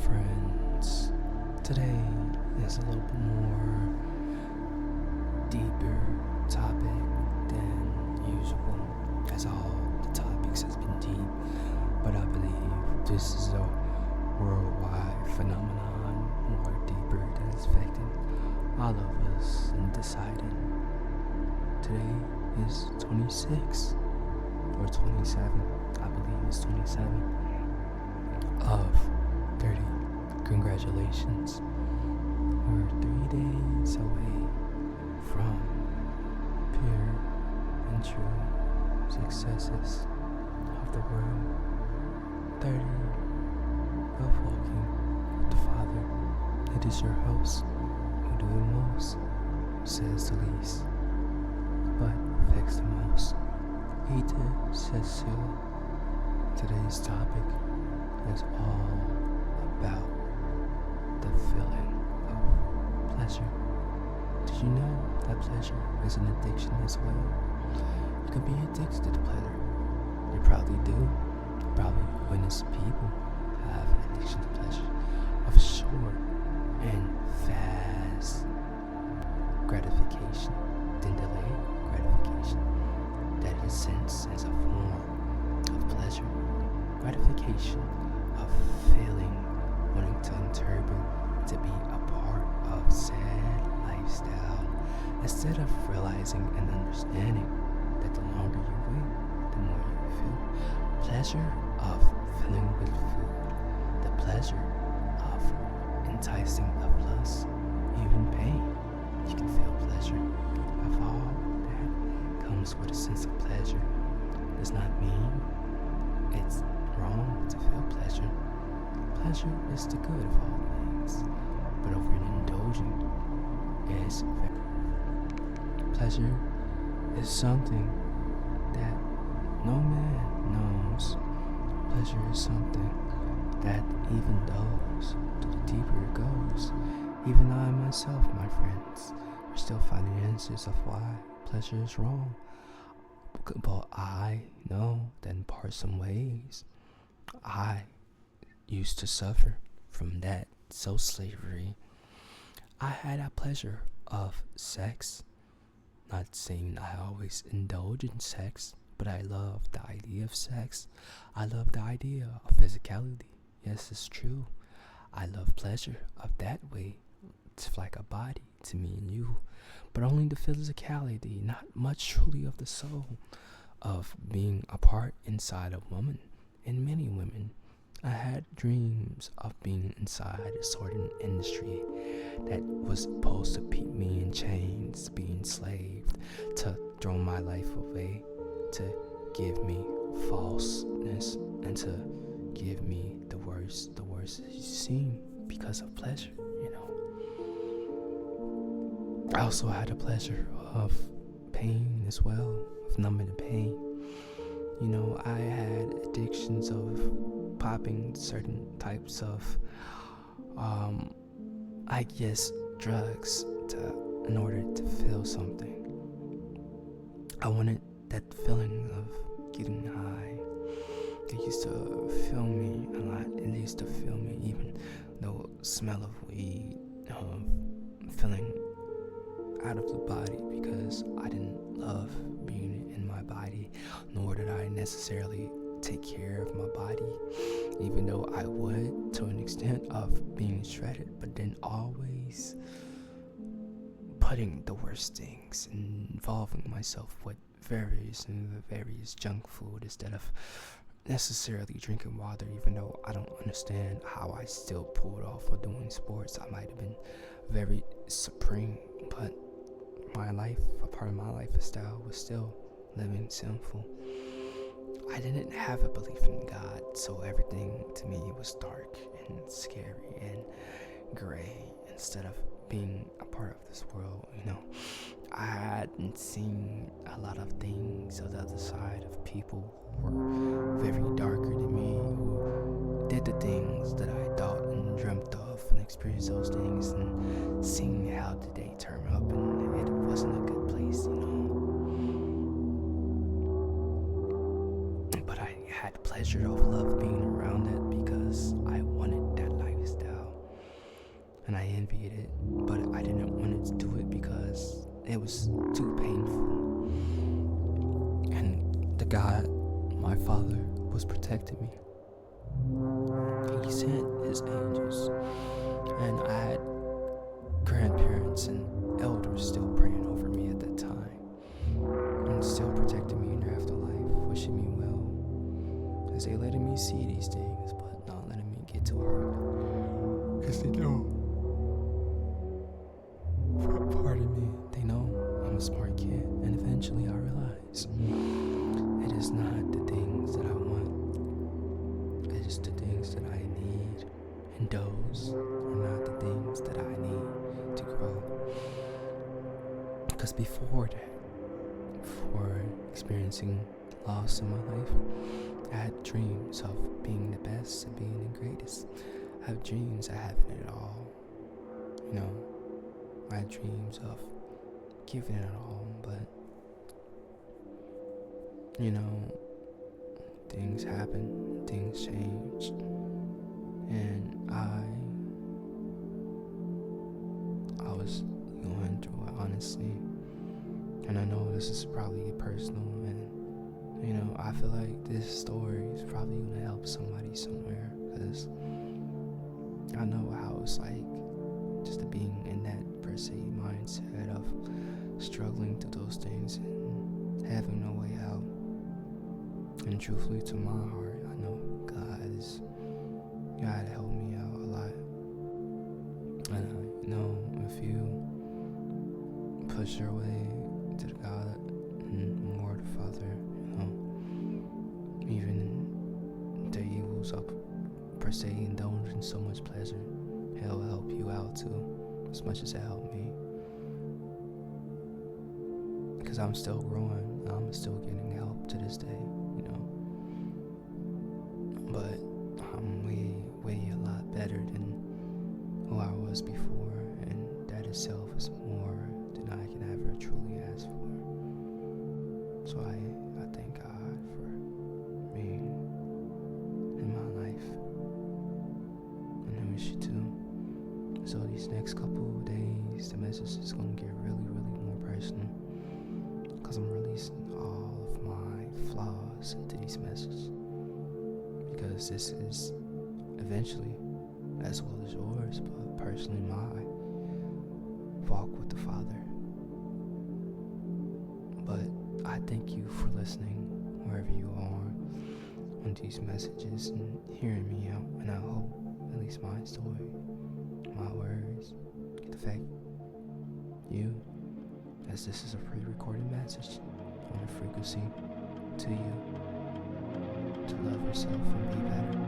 friends. Today is a little bit more deeper topic than usual, as all the topics has been deep, but I believe this is a worldwide phenomenon, more deeper that is affecting all of us in deciding. Today is 26 or 27, I believe it's 27 of 30. Congratulations. We're 3 days away from pure and true successes of the world. 30 of walking with the Father. It is your host who do the most, who says the least, but affects the most. Aether Zexul. Today's topic is all about the feeling of pleasure. Did you know that pleasure is an addiction as well? You can be addicted to pleasure. You probably do. You probably witness people have addiction to pleasure of short and fast gratification, then delayed gratification. That in a sense is a form of pleasure. Gratification of feeling, wanting to interpret, to be a part of sad lifestyle, instead of realizing and understanding that the longer you wait, the more you feel. Pleasure of filling with food, the pleasure of enticing of lust, even pain. You can feel pleasure. Of all that comes with a sense of pleasure does not mean it's wrong to feel pleasure. Pleasure is the good of all things, but overindulging is very. Pleasure is something that no man knows. Pleasure is something that even those, to the deeper it goes, even I myself, my friends, are still finding answers of why pleasure is wrong. But I know that in parts and ways, I used to suffer from that slavery. I had a pleasure of sex. Not saying I always indulge in sex, but I love the idea of sex. I love the idea of physicality. Yes, it's true. I love pleasure of that way. It's like a body to me and you, but only the physicality, not much truly of the soul, of being a part inside a woman. And many women, I had dreams of being inside a certain industry that was supposed to keep me in chains, be enslaved, to throw my life away, to give me falseness, and to give me the worst you seen because of pleasure, I also had a pleasure of pain as well, of numbing the pain. I had addictions of popping certain types of, drugs in order to feel something. I wanted that feeling of getting high. It used to fill me a lot. It used to fill me even the smell of weed, feeling out of the body, because I didn't love being in my body, nor did I necessarily take care of my body, even though I would, to an extent of being shredded, but then always putting the worst things, involving myself with various junk food instead of necessarily drinking water, even though I don't understand how I still pulled off of doing sports. I might have been very supreme, but my life, a part of my lifestyle, was still living sinful. I didn't have a belief in God, so everything to me was dark and scary and gray instead of being a part of this world, I hadn't seen a lot of things on the other side of people who were very darker than me, who did the things that I thought and dreamt of and experienced those things, and seeing how did they turn up, and it wasn't a good place, But I had pleasure of love being around it because I wanted that lifestyle. God, my Father, was protecting me. He sent His angels, and I had grandparents and elders still praying over me at that time, and still protecting me in the afterlife, wishing me well, as they letting me see these things, but not letting me get too hurt, because they know, pardon me, they know I'm a smart kid, and eventually I realize it is not the things that I want, it is the things that I need, and those are not the things that I need to grow. Because before that, before experiencing loss in my life, I had dreams of being the best and being the greatest. I have dreams of having it all, I had dreams of giving it all, but things happen, things change, and I was going through it, honestly, and I know this is probably personal, and I feel like this story is probably gonna help somebody somewhere, because I know how it's like just to being in that per se mindset of struggling through those things and having no way out. And truthfully, to my heart, I know God helped me out a lot. And if you push your way to the God and more the Father, even the evils of per se indulging so much pleasure, He'll help you out too, as much as it helped me. Because I'm still growing, and I'm still getting help to this day, But I'm way a lot better than who I was before, and that itself is more than I can ever truly ask for. So I thank God for being in my life, and I wish you too. So these next couple of days, the message is going to get really more personal, because I'm releasing all of my flaws into these messages, because this is eventually, as well as yours, but personally my walk with the Father. But I thank you for listening wherever you are on these messages and hearing me out, and I hope at least my story, my words, get the fact you, as this is a pre-recorded message on a frequency to you, to love yourself and be better.